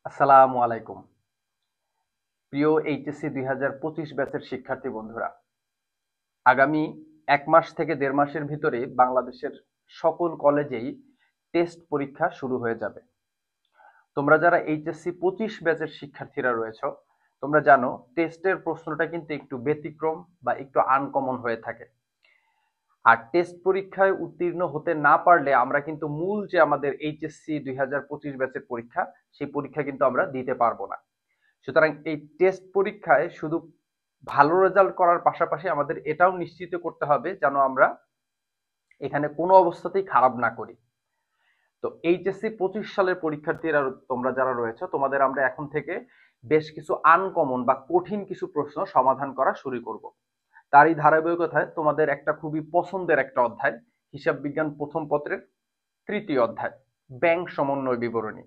আসসালামু আলাইকুম। প্রিয় এইচএসসি ২০২৫ ব্যাচের শিক্ষার্থী বন্ধুরা, আগামী ১ মাস থেকে ১.৫ মাসের ভিতরে বাংলাদেশের সকল কলেজেই টেস্ট পরীক্ষা শুরু হয়ে যাবে। তোমরা যারা এইচএসসি ২৫ ব্যাচের শিক্ষার্থীরা রয়েছো, তোমরা জানো টেস্টের প্রশ্নটা কিন্তু একটু ব্যতিক্রম বা একটু আনকমন হয়ে থাকে। আর টেস্ট পরীক্ষায় উত্তীর্ণ হতে না পারলে আমরা কিন্তু মূল যে আমাদের এইচএসসি ২০২৫ ব্যাচের পরীক্ষা, সেই পরীক্ষা কিন্তু আমরা দিতে পারবো না। সুতরাং এই টেস্ট পরীক্ষায় শুধু ভালো রেজাল্ট করার পাশাপাশি আমাদের এটাও নিশ্চিত করতে হবে যেন আমরা এখানে কোনো অবস্থাতেই খারাপ না করি। তো এইচএসসি ২৫ সালের পরীক্ষার্থীরা তোমরা যারা রয়েছে, তোমাদের আমরা এখন থেকে বেশ কিছু আনকমন বা কঠিন কিছু প্রশ্ন সমাধান করা শুরু করব। তারই ধারাবাহিকতায় তোমাদের একটা খুবই পছন্দের একটা অধ্যায়, হিসাব বিজ্ঞান প্রথম পত্রের ৩য় অধ্যায়, ব্যাংক সমন্বয় বিবরণী।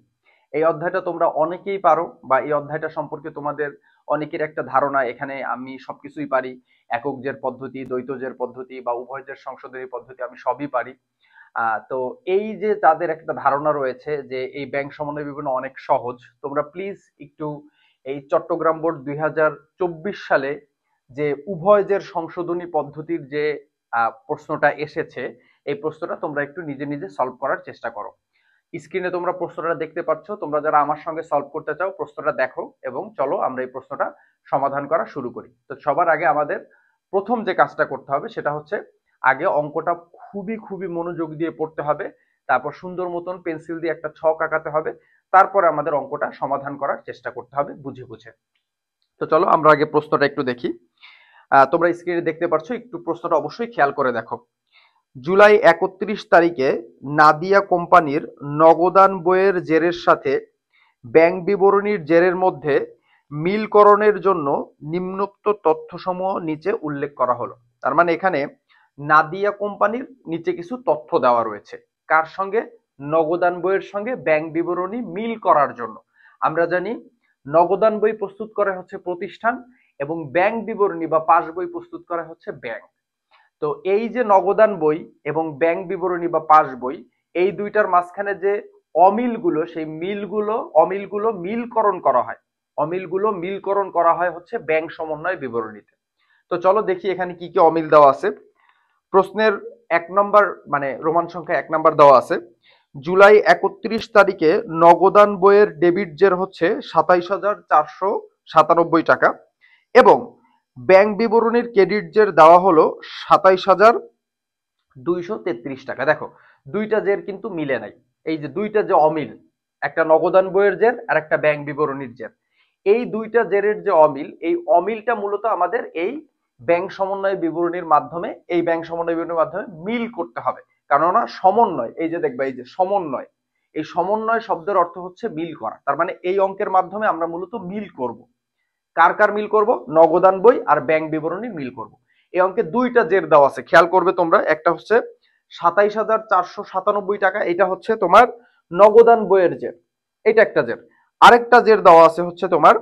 এই অধ্যায়টা তোমরা অনেকেই পারো বা এই অধ্যায়টা সম্পর্কে তোমাদের অনেকের একটা ধারণা, এখানে আমি সবকিছুই পারি, একক জের পদ্ধতি, দ্বৈত জের পদ্ধতি বা উভয় জের সংশোধনী পদ্ধতি আমি সবই পারি। তো এই যে তাদের একটা ধারণা রয়েছে যে এই ব্যাংক সমন্বয় বিবরণী অনেক সহজ, তোমরা প্লিজ একটু এই চট্টগ্রাম বোর্ড ২০২৪ সালে যে উভয় জের সংশোধনী পদ্ধতির যে প্রশ্নটা এসেছে, এই প্রশ্নটা তোমরা একটু নিজে নিজে সলভ করার চেষ্টা করো। স্ক্রিনে তোমরা প্রশ্নটা দেখতে পাচ্ছ, তোমরা যারা আমার সঙ্গে সলভ করতে চাও প্রশ্নটা দেখো এবং চলো আমরা এই প্রশ্নটা সমাধান করা শুরু করি। তো সবার আগে আমাদের প্রথম যে কাজটা করতে হবে সেটা হচ্ছে আগে অঙ্কটা খুবই খুবই মনোযোগ দিয়ে পড়তে হবে, তারপর সুন্দর মতন পেন্সিল দিয়ে একটা ছক আঁকাতে হবে, তারপরে আমাদের অঙ্কটা সমাধান করার চেষ্টা করতে হবে বুঝে বুঝে। তো চলো আমরা আগে প্রশ্নটা একটু দেখি। তোমরা স্ক্রিনে দেখতে পাচ্ছ, একটু প্রশ্নটা অবশ্যই খেয়াল করে দেখো। জুলাই ৩১ তারিখে নাদিয়া কোম্পানির নগদান বইয়ের জেরের সাথে ব্যাংক বিবরণীর জেরের মধ্যে মিলকরণের জন্য নিম্নোক্ত তথ্যসমূহ নিচে উল্লেখ করা হলো। তার মানে এখানে নাদিয়া কোম্পানির নিচে কিছু তথ্য দেওয়া রয়েছে, কার সঙ্গে? নগদান বইয়ের সঙ্গে ব্যাংক বিবরণী মিল করার জন্য। আমরা জানি নগদান বই প্রস্তুত করা হচ্ছে প্রতিষ্ঠান এবং ব্যাংক বিবরণী বা পাস বই প্রস্তুত করা হচ্ছে ব্যাংক। তো এই যে নগদান বই এবং ব্যাংক বিবরণী বা পাস বই, এই দুইটার মাঝখানে যে অমিলগুলো, সেই অমিলগুলো মিলকরণ করা হয়, অমিলগুলো মিলকরণ করা হয় হচ্ছে ব্যাংক সমন্বয় বিবরণীতে। তো চলো দেখি এখানে কি কি অমিল দেওয়া আছে। প্রশ্নের ১ নম্বর মানে রোমান সংখ্যা ১ নম্বর দেওয়া আছে, জুলাই ৩১ তারিখে নগদান বইয়ের ডেবিট জের হচ্ছে ২৭,৪৯৭ টাকা এবং ব্যাংক বিবরণীর ক্রেডিট জের দেওয়া হলো ২৭,২৩৩ টাকা। দেখো দুইটা জের কিন্তু মিলে নাই, এই যে দুইটা যে অমিল, একটা নগদান বইয়ের জের আর একটা ব্যাংক বিবরণীর জের, এই দুইটা জেরের যে অমিল, এই অমিলটা মূলত আমাদের এই ব্যাংক সমন্বয় বিবরণীর মাধ্যমে, এই ব্যাংক সমন্বয় বিবরণীর মাধ্যমে মিল করতে হবে। কেননা সমন্বয়, এই যে দেখবা এই যে সমন্বয়, এই সমন্বয় শব্দের অর্থ হচ্ছে মিল করা। তার মানে এই অঙ্কের মাধ্যমে আমরা মূলত মিল করব। কার কার মিল করব? নগদান বই আর ব্যাংক বিবরণী মিল করব। এই অঙ্কে দুইটা জের দেওয়া আছে, খেয়াল করবে তোমরা। একটা হচ্ছে ২৭,৪৯৭ টাকা, এটা হচ্ছে তোমার নগদান বইয়ের জের, এটা একটা জের। আরেকটা জের দেওয়া আছে হচ্ছে তোমার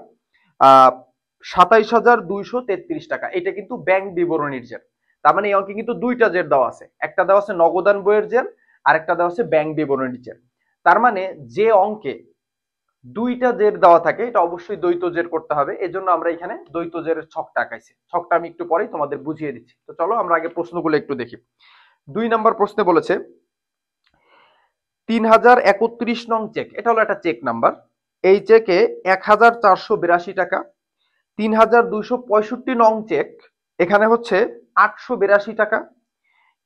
২৭,২৩৩ টাকা, এটা কিন্তু ব্যাংক বিবরণীর জের। তার মানে এই অঙ্কে কিন্তু দুইটা জের দেওয়া আছে, একটা দেওয়া আছে নগদান বইয়ের জের, আরেকটা দেওয়া আছে ব্যাংক বিবরণীর জের। তার মানে যে অঙ্কে দুইটা জের দেওয়া থাকে এটা অবশ্যই দ্বৈত জের করতে হবে, এজন্য আমরা এখানে দ্বৈত জেরের ছকটা আঁকাইছি। ছকটা আমি একটু পরেই তোমাদের বুঝিয়ে দিচ্ছি। তো চলো আমরা আগে প্রশ্নগুলো একটু দেখি। ২ নম্বর প্রশ্নে বলেছে ৩,০৩১ নং চেক, এটা হলো একটা চেক নাম্বার। এই চেকে ১,৪৮২ টাকা। ৩,২৬৫ নং চেক, এখানে হচ্ছে ৮৮২ টাকা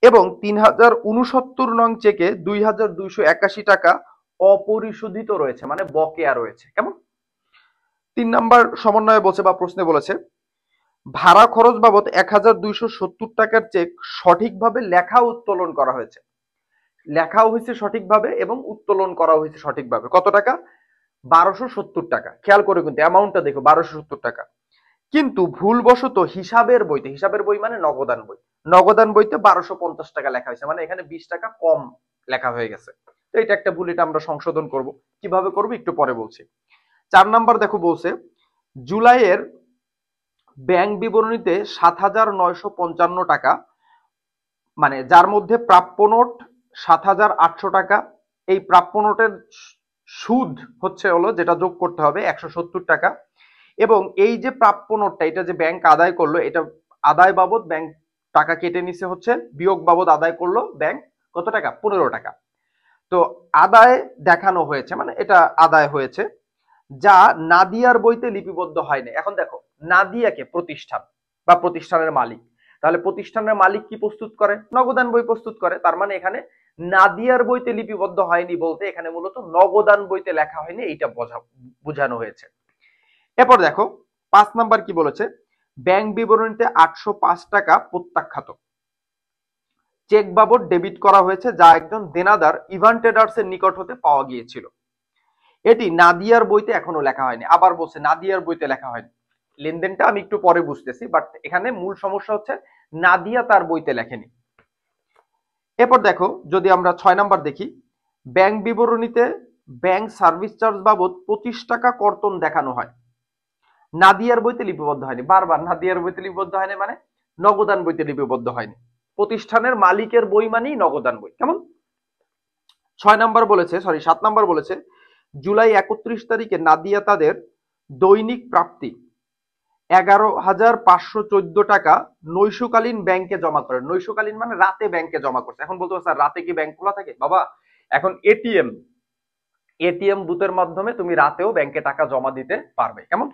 এবং ৩,০৬৯ নং চেকে ২,২৮১ টাকা অপরিশোধিত রয়েছে, মানে বকেয়া রয়েছে। কেমন? ৩ নাম্বার সমন্বয়ে বলছে বা প্রশ্নে বলেছে ভাড়া খরচ বাবদ ১,২৭০ টাকার চেক সঠিকভাবে লেখা উত্তোলন করা হয়েছে। লেখাও হয়েছে সঠিকভাবে এবং উত্তোলন করা হয়েছে সঠিকভাবে। কত টাকা? ১২৭০ টাকা। খেয়াল করে কিন্তু অ্যামাউন্টটা দেখো, ১২৭০ টাকা। কিন্তু ভুলবশত হিসাবের বইতে, হিসাবের বই মানে নগদান বই, নগদান বইতে ১২৫০ টাকা লেখা হয়েছে, মানে এখানে ২০ টাকা কম লেখা হয়ে গেছে। তো এটা একটা ভুল, এটা আমরা সংশোধন করব। কিভাবে করব একটু পরে বলছি। ৪ নাম্বার দেখো বলছে জুলাইয়ের ব্যাংক বিবরণীতে ৭,৯৫৫ টাকা, মানে যার মধ্যে প্রাপ্য নোট ৭,৮০০ টাকা, এই প্রাপ্য নোটের সুদ হচ্ছে হলো যেটা যোগ করতে হবে 170 টাকা, এবং এই যে প্রাপ্য নোটটা এটা যে ব্যাংক আদায় করলো, এটা আদায় বাবদ ব্যাংক টাকা কেটে নিছে হচ্ছে, বিয়োগ বাবদ আদায় করলো ব্যাংক কত টাকা, 15 টাকা। তো আদায় দেখানো হয়েছে, মানে এটা আদায় হয়েছে, যা নাদিয়ার বইতে লিপিবদ্ধ হয়নি। এখন দেখো, নাদিয়াকে প্রতিষ্ঠান বা প্রতিষ্ঠানের মালিক, তাহলে প্রতিষ্ঠানের মালিক কি প্রস্তুত করে, নগদান বই প্রস্তুত করে। তার মানে এখানে নাদিয়ার বইতে লিপিবদ্ধ হয়নি বলতে এখানে মূলত নগদান বইতে লেখা হয়নি, এইটা বোঝানো হয়েছে। এরপর দেখো 5 নাম্বার কি বলেছে, ব্যাংক বিবরণীতে 805 টাকা প্রত্যাখ্যাত চেক বাবদ ডেবিট করা হয়েছে, যা একজন দেনাদার ইভান ট্রেডার্স এর নিকট হতে পাওয়া গিয়েছিল। এটি নাদিয়ার বইতে এখনো লেখা হয়নি। আবার বলছে নাদিয়ার বইতে লেখা হয়নি, লেনদেনটা আমি একটু পরে বুঝতেছি, বাট এখানে মূল সমস্যা হচ্ছে নাদিয়া তার বইতে লেখেনি। এরপর দেখো যদি আমরা 6 নাম্বার দেখি, ব্যাংক বিবরণীতে ব্যাংক সার্ভিস চার্জ বাবদ 25 টাকা কর্তন দেখানো হয়, নাদিয়ার বইতে লিপিবদ্ধ হয়নি। বারবার নাদিয়ার বইতে লিপিবদ্ধ হয়নি মানে নগদান বইতে লিপিবদ্ধ হয়নি। প্রতিষ্ঠানের মালিকের বই মানেই নগদান বই। কেমন? 6 নাম্বার বলেছে, সরি 7 নাম্বার বলেছে, জুলাই 31 তারিখে নাদিয়া তাদের দৈনিক প্রাপ্তি 11,514 টাকা নৈশকালীন ব্যাংকে জমা করেন। নৈশকালীন মানে রাতে ব্যাংকে জমা করছে। এখন বলতে স্যার রাতে কি ব্যাংক খোলা থাকে? বাবা, এখন এটিএম বুথের মাধ্যমে তুমি রাতেও ব্যাংকে টাকা জমা দিতে পারবে। কেমন?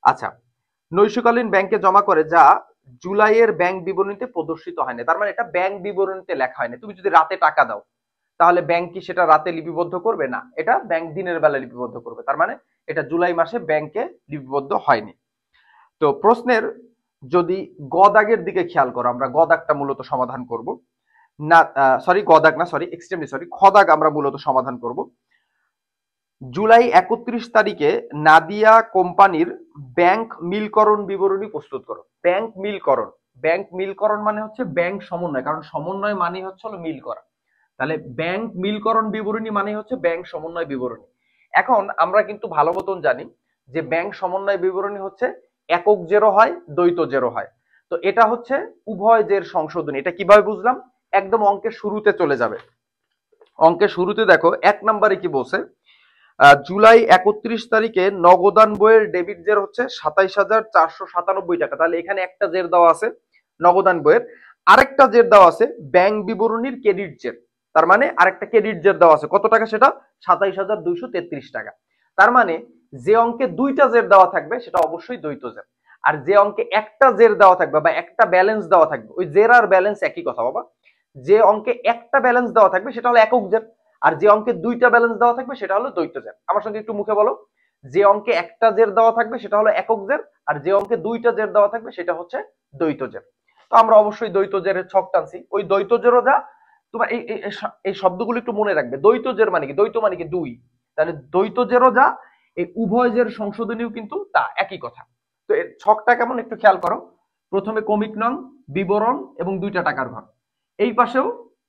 আচ্ছা, নৈশকালীন ব্যাংকে জমা করে, যা জুলাইয়ের ব্যাংক বিবরণীতে প্রদর্শিত হয়নি। তার মানে এটা ব্যাংক বিবরণীতে লেখা হয়নি। তুমি যদি রাতে টাকা দাও তাহলে ব্যাংক কি সেটা রাতে লিপিবদ্ধ করবে? না, এটা ব্যাংক দিনের বেলা লিপিবদ্ধ করবে। তার মানে এটা জুলাই মাসে ব্যাংকে লিপিবদ্ধ হয়নি। তো প্রশ্নের যদি গ দাগের দিকে খেয়াল করো, আমরা গ দাগটা মূলত সমাধান করব না, সরি গ দাগ না, সরি এক্সট্রিমলি সরি, খ দাগ আমরা মূলত সমাধান করব। জুলাই 31 তারিখে নাদিয়া কোম্পানির ব্যাংক মিলকরণ বিবরণী প্রস্তুত করো। ব্যাংক মিলকরণ মানে হচ্ছে ব্যাংক সমন্বয়, কারণ সমন্বয় মানে হচ্ছে হলো মিল করা। তাহলে ব্যাংক মিলকরণ বিবরণী মানে হচ্ছে ব্যাংক সমন্বয় বিবরণী। এখন আমরা কিন্তু ভালো মতন জানি যে ব্যাংক সমন্বয় বিবরণী হচ্ছে একক জেরো হয়, দ্বৈত জেরো হয়। তো এটা হচ্ছে উভয় জের সংশোধনী। এটা কিভাবে বুঝলাম? একদম অঙ্কের শুরুতে চলে যাবে। অঙ্কের শুরুতে দেখো 1 নম্বরে কি বলছে, জুলাই 31 তারিখে নগদান বইয়ের ডেবিট জের হচ্ছে 27,497 টাকা। তাহলে এখানে একটা জের দেওয়া আছে নগদান বইয়ের, আরেকটা জের দেওয়া আছে ব্যাংক বিবরণীর ক্রেডিট জের। তার মানে আরেকটা ক্রেডিট জের দেওয়া আছে, কত টাকা সেটা? 27,233 টাকা। তার মানে যে অঙ্কে দুইটা জের দেওয়া থাকবে সেটা অবশ্যই দ্বৈত জের, আর যে অঙ্কে একটা জের দেওয়া থাকবে বা একটা ব্যালেন্স দেওয়া থাকবে, ওই জের আর ব্যালেন্স একই কথা বাবা। যে অঙ্কে একটা ব্যালেন্স দেওয়া থাকবে সেটা হলো একক জের, আর যে অঙ্কে দুইটা ব্যালেন্স দেওয়া থাকবে সেটা হলো দ্বৈত জের। আমার সঙ্গে একটু মুখে বলো, যে অঙ্কে একটা জের দেওয়া থাকবে সেটা হলো একক জের, আর যে অঙ্কে দুইটা জের দেওয়া থাকবে সেটা হচ্ছে দ্বৈত জের। তো আমরা অবশ্যই দ্বৈত জেরের ছক টানছি। ওই দ্বৈত জেরও যা, তোমার এই শব্দগুলো একটু মনে রাখবে। দ্বৈত জের মানে কি? দ্বৈত মানে কি? দুই। তাহলে দ্বৈত জেরও যা, এই উভয় জের সংশোধনীও কিন্তু তা, একই কথা। তো এর ছকটা কেমন একটু খেয়াল করো। প্রথমে ক্রমিক নং, বিবরণ এবং দুইটা টাকার ঘর, এই পাশেও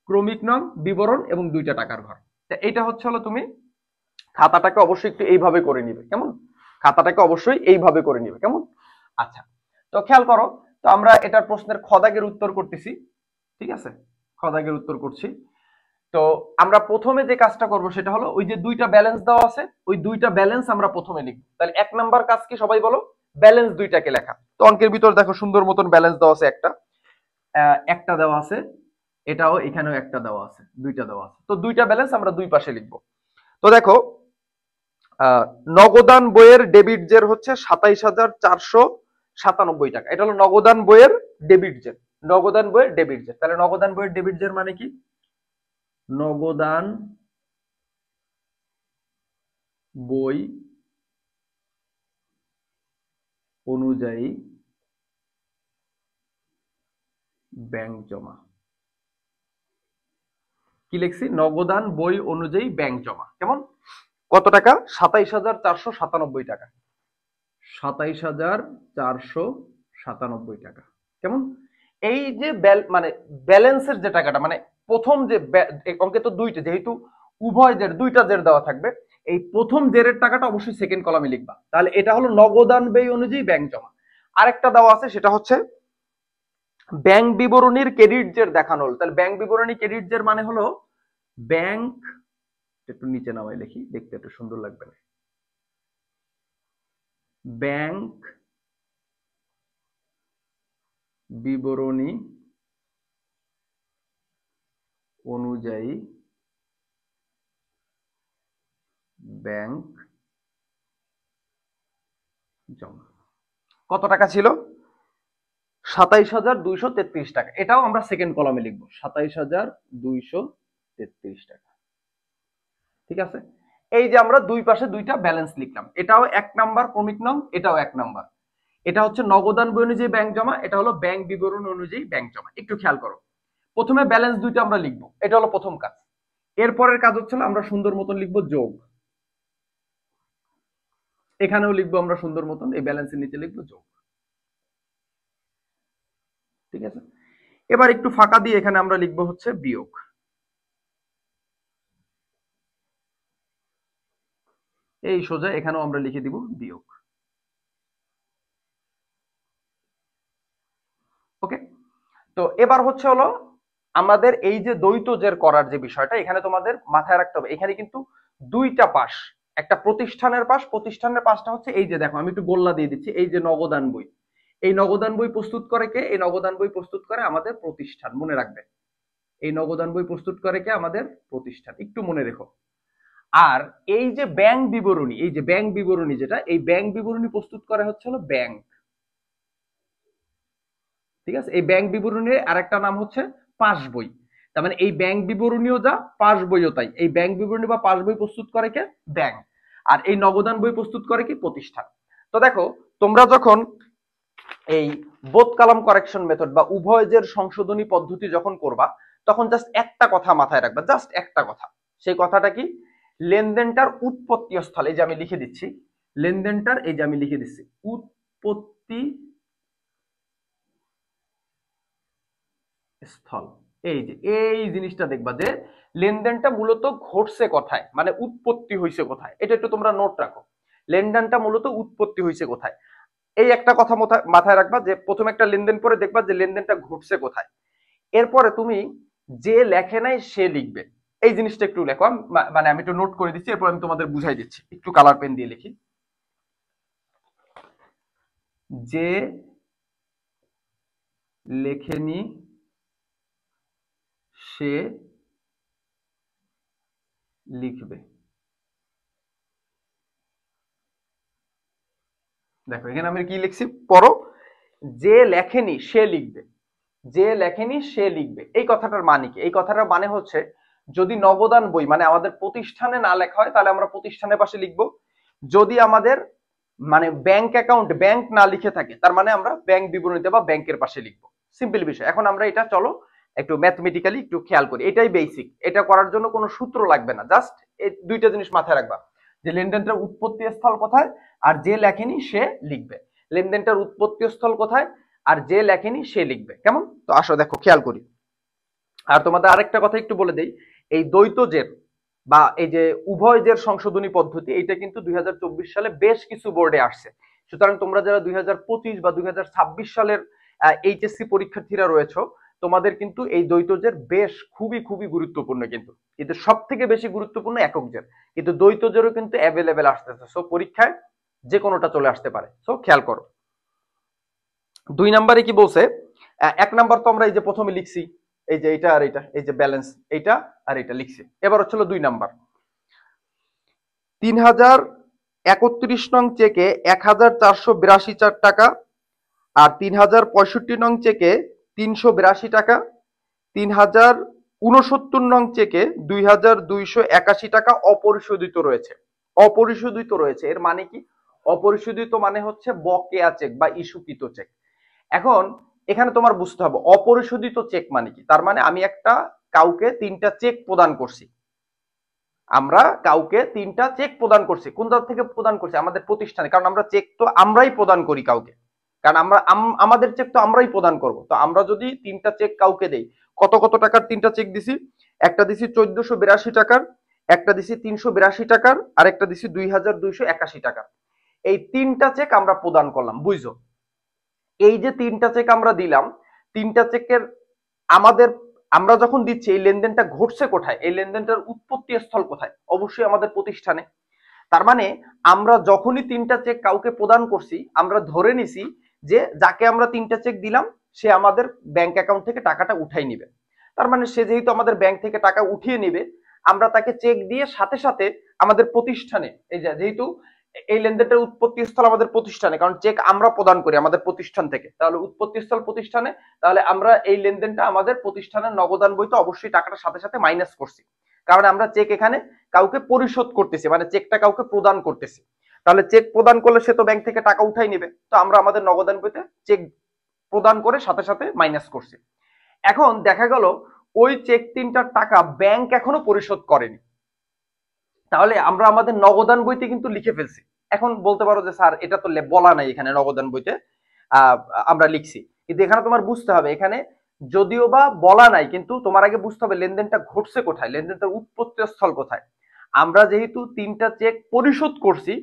ক্রমিক নং, বিবরণ এবং দুইটা টাকার ঘর। এইটা হচ্ছে হলো, তুমি খাতাটাকে অবশ্যই একটু এইভাবে করে নিবে। কেমন? খাতাটাকে অবশ্যই এইভাবে করে নিবে। কেমন? আচ্ছা, তো খেয়াল করো, তো আমরা এটার প্রশ্নের খ দাগের উত্তর করতেছি। ঠিক আছে, খ দাগের উত্তর করছি। তো আমরা প্রথমে যে কাজটা করব সেটা হলো, ওই যে দুইটা ব্যালেন্স দেওয়া আছে, ওই দুইটা ব্যালেন্স আমরা প্রথমে লিখব। তাহলে 1 নাম্বার কাজ কি সবাই বলো? ব্যালেন্স দুইটাকে লেখা। তো অঙ্কের ভিতর দেখো সুন্দর মতন ব্যালেন্স দেওয়া আছে, একটা দেওয়া আছে, এটাও এখানেও একটা দেওয়া আছে, দুইটা দেওয়া আছে। তো দুইটা ব্যালেন্স আমরা দুই পাশে লিখব। তো দেখো, নগদান বইয়ের ডেবিট জের হচ্ছে 27,497 টাকা। এটা হলো নগদান বইয়ের ডেবিট জের। নগদান বইয়ের ডেবিট জের। তাহলে নগদান বইয়ের ডেবিট জের মানে কি? নগদান বই অনুযায়ী ব্যাংক জমা। কি লিখছি? নগদান বই অনুযায়ী ব্যাংক জমা। কেমন? কত টাকা? 27,497 টাকা। 27,497 টাকা। কেমন? এই যে মানে ব্যালেন্সের যে টাকাটা, মানে প্রথম যে অঙ্কে তো দুইটা, যেহেতু উভয় জের, দুইটা জের দেওয়া থাকবে, এই প্রথম জেরের টাকাটা অবশ্যই সেকেন্ড কলামে লিখবা। তাহলে এটা হলো নগদান ব্যয় অনুযায়ী ব্যাংক জমা। আরেকটা দেওয়া আছে, সেটা হচ্ছে ব্যাংক বিবরণীর ক্রেডিট জের দেখানো হলো। তাহলে ব্যাংক বিবরণী ক্রেডিট জের মানে হলো ব্যাংক একটু নিচে নামাই লিখি, দেখতে একটু সুন্দর লাগবে না। ব্যাংক বিবরণী অনুযায়ী ব্যাংক জমা। কত টাকা ছিল? 27,233 টাকা। এটাও আমরা সেকেন্ড কলামে লিখবো, 27,233 টাকা। ঠিক আছে, এই যে আমরা দুই পাশে দুইটা ব্যালেন্স লিখলাম, এটাও 1 নাম্বার ক্রমিক নং, এটাও 1 নাম্বার। এটা হচ্ছে নগদান বই অনুযায়ী ব্যাংক জমা, এটা হলো ব্যাংক বিবরণ অনুযায়ী ব্যাংক জমা। একটু খেয়াল করো, প্রথমে ব্যালেন্স দুইটা আমরা লিখবো, এটা হলো প্রথম কাজ। এরপরের কাজ হচ্ছে আমরা সুন্দর মতন লিখবো যোগ, এখানেও লিখবো আমরা সুন্দর মতন, এই ব্যালেন্সের নিচে লিখবো যোগ। ঠিক আছে, এবার একটু ফাঁকা দিয়ে এখানে আমরা লিখবো হচ্ছে বিয়োগ। এই সোজা এখানেও আমরা লিখে দিব বিয়োগ। ওকে, তো এবার হচ্ছে হলো আমাদের এই যে দ্বৈত জের করার যে বিষয়টা, এখানে তোমাদের মাথায় রাখতে হবে, এখানে কিন্তু দুইটা পাশ, একটা প্রতিষ্ঠানের পাশ, প্রতিষ্ঠানের পাশটা হচ্ছে এই যে দেখো আমি একটু গোল্লা দিয়ে দিচ্ছি, এই যে নগদান বই, এই নগদান বই প্রস্তুত করে কে? এই নগদান বই প্রস্তুত করে আমাদের প্রতিষ্ঠান, মনে রাখবে। এই নগদান বই প্রস্তুত করে কে? আমাদের প্রতিষ্ঠান, একটু মনে রেখো। আর এই যে ব্যাংক বিবরণী, এই যে ব্যাংক বিবরণী যেটা, এই ব্যাংক বিবরণী প্রস্তুত করে হচ্ছে হলো ব্যাংক। ঠিক আছে, এই ব্যাংক বিবরণীর আরেকটা নাম হচ্ছে পাস বই। তার মানে এই ব্যাংক বিবরণীও যা, পাস বইও তাই। এই ব্যাংক বিবরণী বা পাস বই প্রস্তুত করে কে? ব্যাংক। আর এই নগদান বই প্রস্তুত করে কি? প্রতিষ্ঠান। তো দেখো, তোমরা যখন এই বোথ কালাম কারেকশন মেথড বা উভয়জের সংশোধনী পদ্ধতি যখন করবা, তখন জাস্ট একটা কথা মাথায় রাখবা, জাস্ট একটা কথা। সেই কথাটা কি? লেনদেনটার উৎপত্তি স্থল, এই যে আমি লিখে দিচ্ছি, লেনদেনটার, এই যে আমি লিখে দিচ্ছি উৎপত্তি স্থল। এই যে এই জিনিসটা দেখবা যে লেনদেনটা মূলত ঘটছে কোথায়, মানে উৎপত্তি হয়েছে কোথায়, এটা একটু তোমরা নোট রাখো। লেনদেনটা মূলত উৎপত্তি হয়েছে কোথায়, এই একটা কথা মাথায় রাখবা, যে প্রথমে একটা লেনদেন পরে দেখবা যে লেনদেনটা ঘটছে কোথায়। এরপরে তুমি যে লেখে নাই সে লিখবে, এই জিনিসটা একটু লেখো। মানে আমি একটু নোট করে দিচ্ছি, এরপর আমি তোমাদের বুঝাই দিচ্ছি, একটু কালার পেন দিয়ে লিখি। যে লেখেনি সে লিখবে। দেখো এখানে আমি কি লিখছি, পড়ো। যে লেখেনি সে লিখবে, যে লেখেনি সে লিখবে, এই কথাটার মানে কি? এই কথাটার মানে হচ্ছে, যদি নগদান বই মানে আমাদের প্রতিষ্ঠানে না লেখা হয়, তাহলে আমরা প্রতিষ্ঠানের পাশে লিখবো। যদি আমাদের মানে ব্যাংক অ্যাকাউন্ট, ব্যাংক না লিখে থাকে, তার মানে আমরা ব্যাংক বিবরণীতে বা ব্যাংকের পাশে লিখবো। সিম্পল বিষয়। এখন আমরা এটা চলো একটু ম্যাথমেটিক্যালি একটু খেয়াল করি, এটাই বেসিক। এটা করার জন্য কোনো সূত্র লাগবে না, জাস্ট এই দুইটা জিনিস মাথায় রাখবা, যে লেনদেনটার উৎপত্তি স্থল কোথায়, আর যে লেখেনি সে লিখবে। লেনদেনটার উৎপত্তি স্থল কোথায়, আর যে লেখেনি সে লিখবে। কেমন? তো আসো দেখো খেয়াল করি। আর তোমাদের আরেকটা কথা একটু বলে দেই, এই দ্বৈত জের বা এই যে উভয় জের সংশোধনী পদ্ধতি, এটা কিন্তু 2024 সালে বেশ কিছু বোর্ডে আসছে। সুতরাং তোমরা যারা 2025 বা 2026 সালের এইচএসসি পরীক্ষার্থীরা রয়েছে, তোমাদের কিন্তু এই দ্বৈত জের বেশ খুবই খুবই গুরুত্বপূর্ণ। কিন্তু সব থেকে বেশি গুরুত্বপূর্ণ একক জের, কিন্তু দ্বৈত জেরও কিন্তু অ্যাভেলেবেল আসতেছে। সো পরীক্ষায় যে কোনোটা চলে আসতে পারে। সো খেয়াল করো। 2 নম্বরে কি বলছে? 1 নাম্বার তো আমরা এই যে প্রথমে লিখছি, এই যে এটা আর এটা, এই যে ব্যালেন্স, এইটা আর এটা লিখছি। এবার হচ্ছিল 2 নাম্বার, 3031 নং চেকে 1482 টাকা, আর 3065 নং চেকে 382 টাকা, 3069 নং চেকে 2281 টাকা অপরিশোধিত রয়েছে। অপরিশোধিত রয়েছে এর মানে কি? অপরিশোধিত মানে হচ্ছে বকেয়া চেক বা ইস্যুকৃত চেক। এখন এখানে তোমার বুঝতে হবে অপরিশোধিত চেক মানে কি। তার মানে আমি একটা কাউকে 3টা চেক প্রদান করছি, আমরা কাউকে 3টা চেক প্রদান করছি। কোন জায়গা থেকে প্রদান করছি? আমাদের প্রতিষ্ঠানে, কারণ আমরা চেক তো আমরাই প্রদান করি কাউকে, কারণ আমরা আমাদের চেক তো আমরাই প্রদান করব। তো আমরা যদি 3টা চেক কাউকে দেই, কত কত টাকার 3টা চেক দিছি? একটা দিছি 1482 টাকার, একটা দিছি 382 টাকার, আর একটা দিছি 2281 টাকার। এই 3টা চেক আমরা প্রদান করলাম, বুঝছো? এই যে 3টা চেক আমরা দিলাম, 3টা চেকের আমাদের আমরা যখন দিচ্ছি এই লেনদেনটা ঘটছে কোথায়, এই লেনদেনটার উৎপত্তি স্থল কোথায়, অবশ্যই আমাদের প্রতিষ্ঠানে। তার মানে আমরা যখনই 3টা চেক কাউকে প্রদান করছি, আমরা ধরে নিছি যে যাকে আমরা 3টা চেক দিলাম সে আমাদের ব্যাংক অ্যাকাউন্ট থেকে টাকাটা উঠাই নিবে। তার মানে সে যেহেতু আমাদের ব্যাংক থেকে টাকা উঠিয়ে নিবে, আমরা তাকে চেক দিয়ে সাথে সাথে আমাদের প্রতিষ্ঠানে, এই যেহেতু এই লেনদেনটার উৎপত্তি স্থল আমাদের প্রতিষ্ঠানে, কারণ চেক আমরা প্রদান করি আমাদের প্রতিষ্ঠান থেকে, তাহলে উৎপত্তি স্থল প্রতিষ্ঠানে, তাহলে আমরা এই লেনদেনটা আমাদের প্রতিষ্ঠানের নগদান বইতে অবশ্যই টাকাটা সাথে সাথে মাইনাস করছি, কারণ আমরা চেক এখানে কাউকে পরিশোধ করতেছি, মানে চেকটা কাউকে প্রদান করতেছি। তাহলে চেক প্রদান করলে সে তো ব্যাংক থেকে টাকা উঠাই নেবে, তো আমরা আমাদের নগদান বইতে চেক প্রদান করে সাথে সাথে মাইনাস করছি। এখন দেখা গেল ওই চেক 3টার টাকা ব্যাংক এখনো পরিশোধ করেনি, তাহলে আমরা আমাদের নগদান বইতে কিন্তু লিখে ফেলছি। এখন বলতে পারো যে স্যার এটা তো বলা নাই এখানে নগদান বইতে আমরা লিখছি, কিন্তু এখানে তোমার বুঝতে হবে, এখানে যদিও বা বলা নাই কিন্তু তোমার আগে বুঝতে হবে লেনদেনটা ঘটছে কোথায়, লেনদেনটার উৎপত্তি স্থল কোথায়। আমরা যেহেতু 3টা চেক পরিশোধ করছি,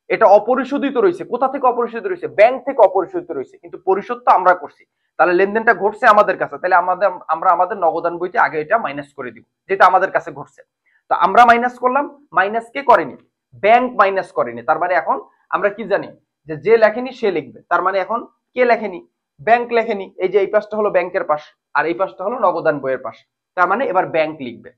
এটা অপরিশোধিত রয়েছে, কোথা থেকে অপরিশোধিত রয়েছে, ব্যাংক থেকে অপরিশোধিত রয়েছে, কিন্তু পরিশোধ তো আমরা করছি, তাহলে লেনদেনটা ঘটছে আমাদের কাছে, তাহলে আমরা আমাদের নগদান বইতে আগে এটা মাইনাস করে দিব, যেটা আমাদের কাছে ঘটছে। তো আমরা মাইনাস করলাম, মাইনাস কে করেনি, ব্যাংক মাইনাস করেনি। তার মানে এখন আমরা কি জানি যে যে লেখেনি সে লিখবে, তার মানে এখন কে লেখেনি, ব্যাংক লেখেনি। এই যে এই পাশটা হলো ব্যাংকের পাশ আর এই পাশটা হলো নগদান বইয়ের পাশ, তার মানে এবার ব্যাংক লিখবে।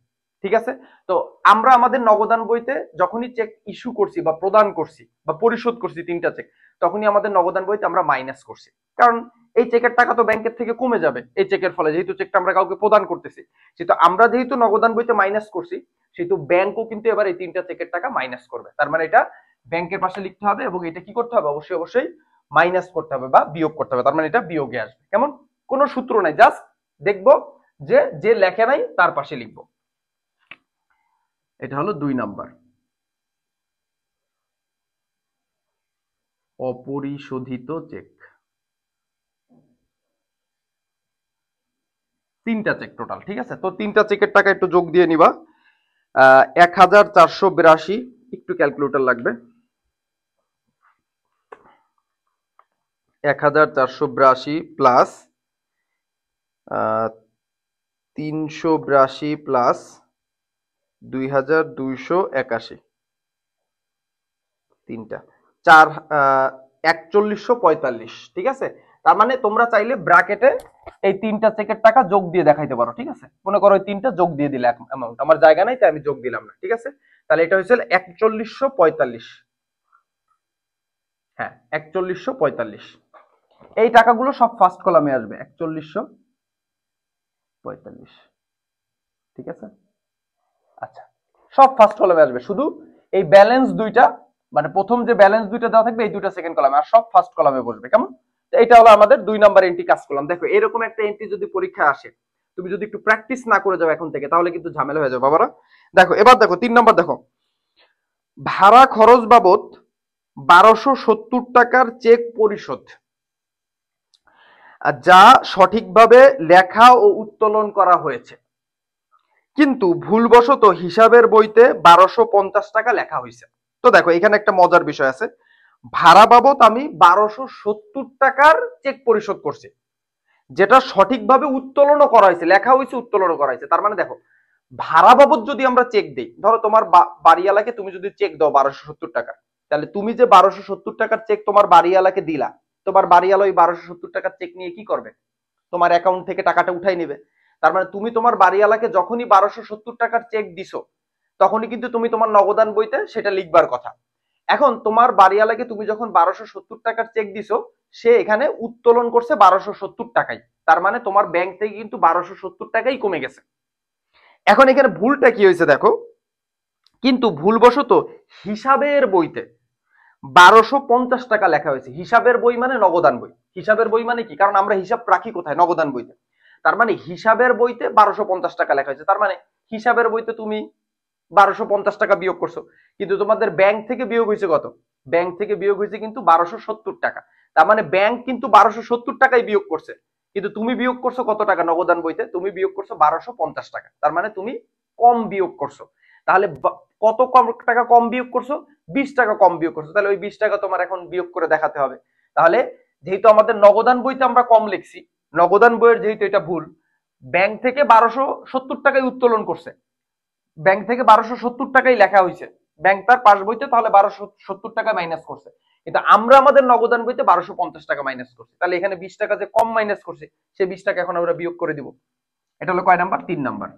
ঠিক আছে, তো আমরা আমাদের নগদান বইতে যখনই চেক ইস্যু করছি বা প্রদান করছি বা পরিশোধ করছি 3টা চেক, তখনই আমাদের নগদান বইতে আমরা মাইনাস করছি, কারণ এই চেকের টাকা তো ব্যাংকের থেকে কমে যাবে এই চেকের ফলে, যেহেতু চেকটা আমরা কাউকে প্রদান করতেছি, সেহেতু আমরা যেহেতু নগদান বইতে মাইনাস করছি, সেহেতু ব্যাংকও কিন্তু এবার এই 3টা চেকের টাকা মাইনাস করবে। তার মানে এটা ব্যাংকের পাশে লিখতে হবে এবং এটা কি করতে হবে, অবশ্যই অবশ্যই মাইনাস করতে হবে বা বিয়োগ করতে হবে, তার মানে এটা বিয়োগে আসবে। কেমন, কোনো সূত্র নাই, জাস্ট দেখবো যে যে লেখে নাই তার পাশে লিখবো। এটা হলো 2 নাম্বার, অপরিশোধিত চেক। 3টা চেক টোটাল, ঠিক আছে। তো 3টা চেকের টাকা একটু যোগ দিয়ে নিবা, 1482, একটু ক্যালকুলেটর লাগবে, 1482 প্লাস 382 প্লাস 2281, 3টা 4145, ঠিক আছে। তার মানে তোমরা চাইলে ব্র্যাকেটে এই 3টা চেকের টাকা যোগ দিয়ে দেখাইতে পারো, ঠিক আছে। মনে করো এই 3টা যোগ দিয়ে দিলে অ্যামাউন্ট, আমার জায়গা নাই তাই আমি যোগ দিলাম না, ঠিক আছে। তাহলে এটা হয়েছিল 4145, হ্যাঁ 4145। এই টাকাগুলো সব ফার্স্ট কলামে আসবে, 4145, ঠিক আছে। আচ্ছা, সব ফার্স্ট কলামে আসবে, শুধু এই ব্যালেন্স দুইটা, মানে প্রথম যে ব্যালেন্স দুইটা দেওয়া থাকবে এই দুইটা সেকেন্ড কলামে, আর সব ফার্স্ট কলামে বসবে। কেমন, এটা হলো আমাদের 2 নাম্বার এন্ট্রি কাজ করলাম। দেখো এরকম একটা এন্ট্রি যদি পরীক্ষা আসে, তুমি যদি একটু প্র্যাকটিস না করে যাও এখন থেকে, তাহলে কিন্তু ঝামেলা হয়ে যাবে বাবারা। দেখো এবার দেখো 3 নাম্বার, দেখো ভাড়া খরচ বাবদ 1270 টাকার চেক পরিশোধ, যা সঠিকভাবে লেখা ও উত্তোলন করা হয়েছে, কিন্তু ভুলবশত হিসাবের বইতে 1250 টাকা লেখা হয়েছে। তো দেখো এখানে একটা মজার বিষয় আছে, ভাড়া বাবদ আমি 1270 টাকার চেক পরিশোধ করছি, যেটা সঠিকভাবে উত্তোলনও করা হয়েছে, লেখা হয়েছে, উত্তোলনও করা হয়েছে। তার মানে দেখো ভাড়া বাবদ যদি আমরা চেক দিই, ধরো তোমার বাড়িওয়ালাকে তুমি যদি চেক দাও 1270 টাকা, তাহলে তুমি যে 1270 টাকার চেক তোমার বাড়িওয়ালাকে দিলা, তোমার বাড়িওয়ালা ওই 1270 টাকার চেক নিয়ে কি করবে, তোমার অ্যাকাউন্ট থেকে টাকাটা উঠাই নেবে। তার মানে তুমি তোমার বাড়িওয়ালাকে যখনই 1270 টাকার চেক দিছো, তখনই কিন্তু তুমি তোমার নগদান বইতে সেটা লিখবার কথা। এখন তোমার বাড়িওয়ালাকে তুমি যখন 1270 টাকার চেক দিছো, সে এখানে উত্তোলন করছে 1270 টাকায়, তার মানে তোমার ব্যাংক থেকে কিন্তু 1270 টাকাই কমে গেছে। এখন এখানে ভুলটা কি হয়েছে দেখো, কিন্তু ভুলবশত হিসাবের বইতে 1250 টাকা লেখা হয়েছে। হিসাবের বই মানে নগদান বই, হিসাবের বই মানে কি, কারণ আমরা হিসাব রাখি কোথায়, নগদান বইতে। তার মানে হিসাবের বইতে 1250 টাকা লেখা হয়েছে, তার মানে হিসাবের বইতে তুমি 1250 টাকা বিয়োগ করছো, কিন্তু তোমাদের ব্যাংক থেকে বিয়োগ হয়েছে কত, ব্যাংক থেকে বিয়োগ হয়েছে কিন্তু 1270 টাকা। তার মানে ব্যাংক কিন্তু 1270 টাকাই বিয়োগ করছে, কিন্তু তুমি বিয়োগ করছো কত টাকা নগদান বইতে, তুমি বিয়োগ করছো 1250 টাকা। তার মানে তুমি কম বিয়োগ করছো। তাহলে কত কম টাকা কম বিয়োগ করছো, 20 টাকা কম বিয়োগ করছো, তাহলে ওই 20 টাকা তোমার এখন বিয়োগ করে দেখাতে হবে। তাহলে যেহেতু আমাদের নগদান বইতে আমরা কম লিখছি, নগদান বইয়ের যেহেতু এটা ভুল, ব্যাংক থেকে 1270 টাকায় উত্তোলন করছে, ব্যাংক থেকে 1270 টাকাই লেখা হয়েছে ব্যাংক তার পাস বইতে, তাহলে 1270 টাকা মাইনাস করছে। কিন্তু আমরা আমাদের নগদান বইতে 1250 টাকা মাইনাস করছি, তাহলে এখানে 20 টাকা যে কম মাইনাস করছে সেই 20 টাকা এখন আমরা বিয়োগ করে দিব। এটা হলো কয় নাম্বার? 3 নাম্বার।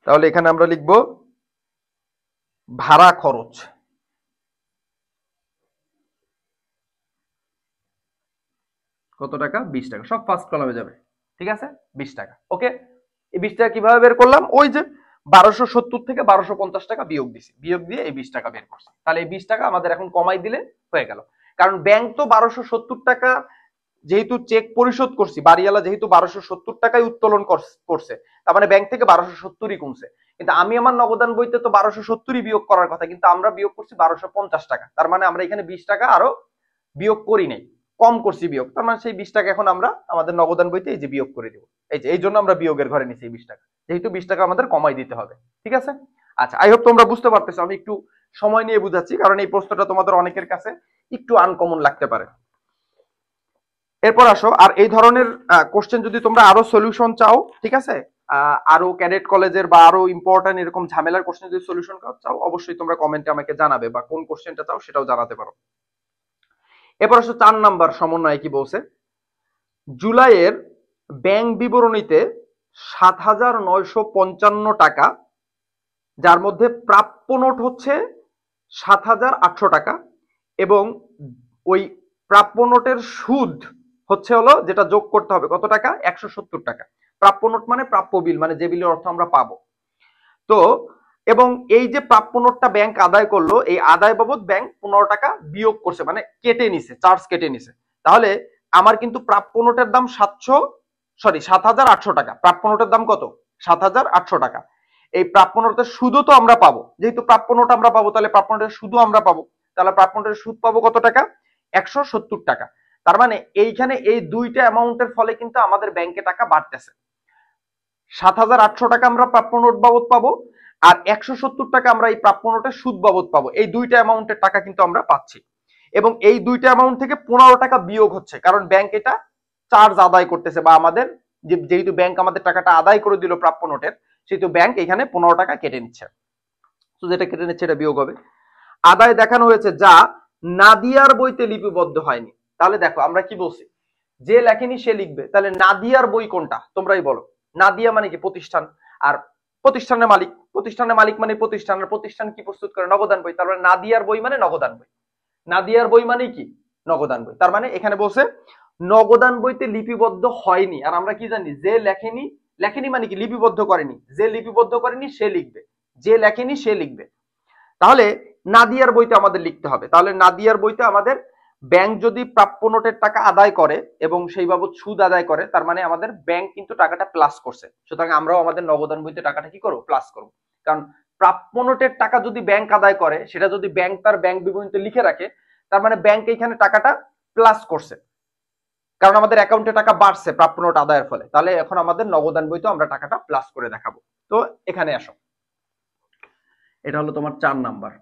তাহলে এখানে আমরা লিখব ভাড়া খরচ। কত টাকা? 20 টাকা। সব ফার্স্ট কলামে যাবে, ঠিক আছে? 20 টাকা। ওকে, এই 20 টাকা কিভাবে বের করলাম? ওই যে 1270 থেকে 1250 টাকা বিয়োগ দিছি, বিয়োগ দিয়ে এই 20 টাকা বের করছি। তাহলে এই 20 টাকা আমাদের এখন কমাই দিলে হয়ে গেল। কারণ ব্যাংক তো 1270 টাকা যেহেতু চেক পরিশোধ করছি, বাড়িওয়ালা যেহেতু 1270 টাকায় উত্তোলন করছে, তার মানে ব্যাংক থেকে 1270ই কমছে। কিন্তু আমি আমার নগদান বইতে তো 1270ই বিয়োগ করার কথা, কিন্তু আমরা বিয়োগ করছি 1250 টাকা। তার মানে আমরা এখানে 20 টাকা আরো বিয়োগ করি নাই, কম করছি বিয়োগ। তার মানে সেই 20 টাকা এখন আমরা আমাদের নগদান বইতে এই যে বিয়োগ করে দিব। এই জন্য আমরা বিয়োগের ঘরে নিছি এই 20 টাকা, যেহেতু 20 টাকা আমাদের কমাই দিতে হবে। ঠিক আছে? আচ্ছা, আই হোপ তোমরা বুঝতে পারতেছো। আমি একটু সময় নিয়ে বুঝাচ্ছি, কারণ এই প্রশ্নটা তোমাদের অনেকের কাছে একটু আনকমন লাগতে পারে। এরপর আসো, আর এই ধরনের কোশ্চেন যদি তোমরা আরো সলিউশন চাও, ঠিক আছে, আরো ক্যাডেট কলেজের বা আরো ইম্পর্টেন্ট এরকম ঝামেলার কোশ্চেন যদি সলিউশন চাও, অবশ্যই তোমরা কমেন্টে আমাকে জানাবে, বা কোন কোশ্চেনটা চাও সেটাও জানাতে পারো। এরপর আসো 4 নাম্বার সমন্বয় কি বলছে। জুলাইয়ের ব্যাংক বিবরণীতে 7,955 টাকা, যার মধ্যে প্রাপ্য নোট হচ্ছে 7,800 টাকা, এবং ওই প্রাপ্য নোটের সুদ হচ্ছে হলো যেটা যোগ করতে হবে কত টাকা? 170 টাকা। প্রাপ্য নোট মানে প্রাপ্য বিল, মানে যে বিলের অর্থ আমরা পাবো। তো এবং এই যে প্রাপ্য নোটটা ব্যাংক আদায় করলো, এই আদায় বাবদ ব্যাংক 15 টাকা বিয়োগ করছে, মানে কেটে নিছে, চার্জ কেটে নিছে। তাহলে আমার কিন্তু প্রাপ্য নোটের দাম 7,800 টাকা। প্রাপ্য নোটের দাম কত? 7,800 টাকা। এই প্রাপ্য নোটের সুদও তো আমরা পাবো, যেহেতু প্রাপ্য নোট আমরা পাবো, তাহলে প্রাপ্য নোটের সুদও আমরা পাবো। তাহলে প্রাপ্য নোটের সুদ পাবো কত টাকা? 170 টাকা। তার মানে এইখানে এই দুইটা অ্যামাউন্টের ফলে কিন্তু আমাদের ব্যাংকে টাকা বাড়তেছে। 7,800 টাকা আমরা প্রাপ্য নোট বাবদ পাবো, আর 170 টাকা আমরা এই প্রাপ্য নোটের সুদ বাবদ পাবো। এই দুইটা অ্যামাউন্টের টাকা কিন্তু আমরা পাচ্ছি, এবং এই দুইটা অ্যামাউন্ট থেকে 15 টাকা বিয়োগ হচ্ছে, কারণ ব্যাংক এটা চার্জ আদায় করতেছে, বা আমাদের যেহেতু ব্যাংক আমাদের টাকাটা আদায় করে দিল প্রাপ্য নোটের, সেহেতু ব্যাংক এখানে 15 টাকা কেটে নিচ্ছে। তো যেটা কেটে নিচ্ছে এটা বিয়োগ হবে। আদায় দেখানো হয়েছে যা নাদিয়ার বইতে লিপিবদ্ধ হয়নি। তাহলে দেখো আমরা কি বলছি, যে লেখেনি সে লিখবে। তাহলে নাদিয়ার বই কোনটা তোমরাই বলো। নাদিয়া মানে কি? প্রতিষ্ঠান। আর প্রতিষ্ঠানের মালিক, প্রতিষ্ঠানের মালিক মানে প্রতিষ্ঠান, আর প্রতিষ্ঠান কি প্রস্তুত করে? নগদান বই। তার মানে নাদিয়ার বই মানে নগদান বই। নাদিয়ার বই মানে কি? নগদান বই। তার মানে এখানে বলছে নগদান বইতে লিপিবদ্ধ হয়নি। আর আমরা কি জানি? যে লেখেনি, লেখেনি মানে কি? লিপিবদ্ধ করেনি। যে লিপিবদ্ধ করেনি সে লিখবে, যে লেখেনি সে লিখবে। তাহলে নাদিয়ার বইতে আমাদের লিখতে হবে। তাহলে নাদিয়ার বইতে আমাদের ব্যাংক যদি প্রাপ্য নোটের টাকা আদায় করে এবং সেই বাবদ সুদ আদায় করে, তার মানে আমাদের ব্যাংক কিন্তু টাকাটা প্লাস করছে। সুতরাং আমরাও আমাদের নগদান বইতে টাকাটা কি করব? প্লাস করব। কারণ প্রাপ্য নোটের টাকা যদি ব্যাংক আদায় করে, সেটা যদি ব্যাংক তার ব্যাংক বিবরণীতে লিখে রাখে, তার মানে ব্যাংক এখানে টাকাটা প্লাস করছে, কারণ আমাদের অ্যাকাউন্টে টাকা বাড়ছে প্রাপ্য নোট আদায়ের ফলে। তাহলে এখন আমাদের নগদান বইতে আমরা টাকাটা প্লাস করে দেখাবো। তো এখানে আসো, এটা হলো তোমার 4 নাম্বার,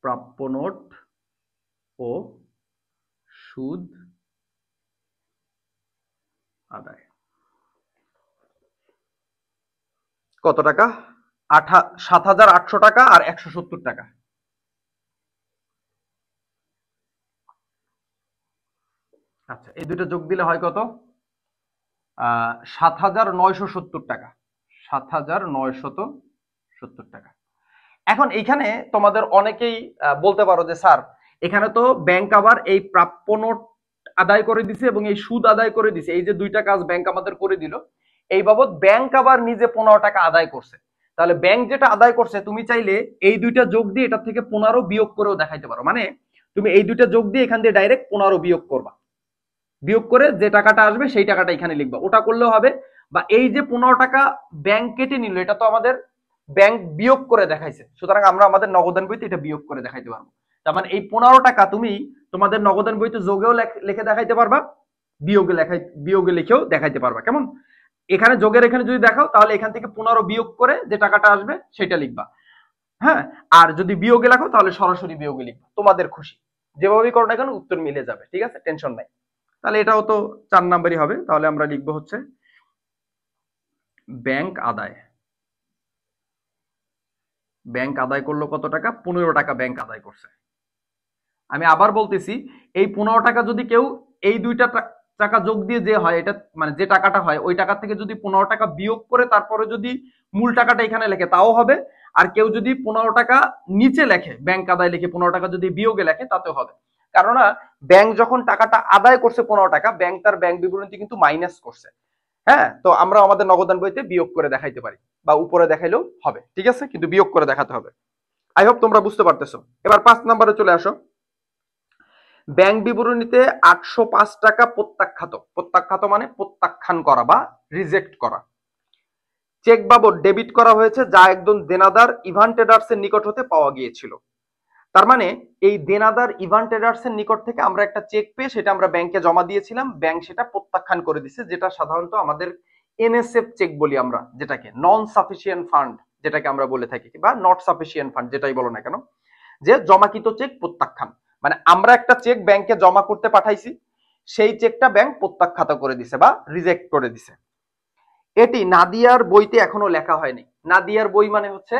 প্রাপ্য নোট ও সুদ আদায়। কত টাকা? 7,800 টাকা আর 170 টাকা। আচ্ছা, এই দুটো যোগ দিলে হয় কত? 7,970 টাকা। 7,970 টাকা। এখন এইখানে তোমাদের অনেকেই বলতে পারো যে স্যার, এখানে তো ব্যাংক আবার এই প্রাপ্য নোট আদায় করে দিছে এবং এই সুদ আদায় করে দিছে, এই যে দুইটা কাজ ব্যাংক আমাদের করে দিল, এই বাবদ ব্যাংক আবার নিজে 15 টাকা আদায় করছে। তাহলে ব্যাংক যেটা আদায় করছে, তুমি চাইলে এই দুইটা যোগ দিয়ে এটা থেকে 15 বিয়োগ করেও দেখাইতে পারো। মানে তুমি এই দুইটা যোগ দিয়ে এখান দিয়ে ডাইরেক্ট 15 বিয়োগ করবা, বিয়োগ করে যে টাকাটা আসবে সেই টাকাটা এখানে লিখবা, ওটা করলেও হবে। বা এই যে 15 টাকা ব্যাংক কেটে নিল, এটা তো আমাদের ব্যাংক বিয়োগ করে দেখাইছে, সুতরাং আমরা আমাদের নগদান বইতে এটা বিয়োগ করে দেখাইতে পারবো। তার মানে এই 15 টাকা তুমি তোমাদের নগদান বইতে যোগেও লিখে দেখাইতে পারবা, বিয়োগে লিখেও দেখাইতে পারবা। কেমন? এখানে যোগের এখানে যদি দেখাও, তাহলে এখান থেকে 15 বিয়োগ করে যে টাকাটা আসবে সেটা লিখবা। হ্যাঁ, আর যদি বিয়োগে লেখো তাহলে সরাসরি বিয়োগে লিখবা, তোমাদের খুশি। যেভাবেই করো না কেন উত্তর মিলে যাবে, ঠিক আছে, টেনশন নাই। তাহলে এটাও তো 4 নাম্বারই হবে। তাহলে আমরা লিখবো হচ্ছে ব্যাংক আদায়। ব্যাংক আদায় করলো কত টাকা? 15 টাকা ব্যাংক আদায় করছে। আমি আবার বলতেছি, এই 15 টাকা যদি কেউ এই দুইটা টাকা যোগ দিয়ে যে হয়, এটা মানে যে টাকাটা হয় ওই টাকা থেকে যদি 15 টাকা বিয়োগ করে তারপরে যদি মূল টাকাটা এখানে লেখে তাও হবে। আর কেউ যদি 15 টাকা নিচে লেখে, ব্যাংক আদায় লিখে 15 টাকা যদি বিয়োগে লেখে তাতেও হবে। কারণ ব্যাংক যখন টাকাটা আদায় করছে 15 টাকা, ব্যাংক তার ব্যাংক বিবরণীতে কিন্তু মাইনাস করছে। হ্যাঁ, তো আমরা আমাদের নগদান বইতে বিয়োগ করে দেখাইতে পারি বা উপরে দেখাইলেও হবে, ঠিক আছে, কিন্তু বিয়োগ করে দেখাতে হবে। আই হোপ তোমরা বুঝতে পারতেছো। এবার 5 নম্বরে চলে আসো। ব্যাংক বিবরণীতে 805 টাকা প্রত্যাখ্যাত। প্রত্যাখ্যাত মানে প্রত্যাখ্যান করা বা রিজেক্ট করা। চেক বাবদ ডেবিট করা হয়েছে যা একজন দেনাদার ইভান ট্রেডার্স এর নিকট হতে পাওয়া গিয়েছিল। তার মানে এই দেনাদার ইভান ট্রেডার্স এর নিকট থেকে আমরা একটা চেক পেয়ে সেটা আমরা ব্যাংকে জমা দিয়েছিলাম, ব্যাংক সেটা প্রত্যাখ্যান করে দিছে, যেটা সাধারণত আমাদের এনএসএফ চেক বলি আমরা, যেটাকে নন সাফিসিয়েন্ট ফান্ড যেটাকে আমরা বলে থাকি, বা নট সাফিসিয়েন্ট ফান্ড যেটাই বলো না কেন, যে জমাকৃত চেক প্রত্যাখ্যান। মানে আমরা একটা চেক ব্যাংকে জমা করতে পাঠাইছি, সেই চেকটা ব্যাংক প্রত্যাখ্যাত করে দিছে বা রিজেক্ট করে দিছে। এটি নাদিয়ার বইতে এখনো লেখা হয়নি। নাদিয়ার বই মানে হচ্ছে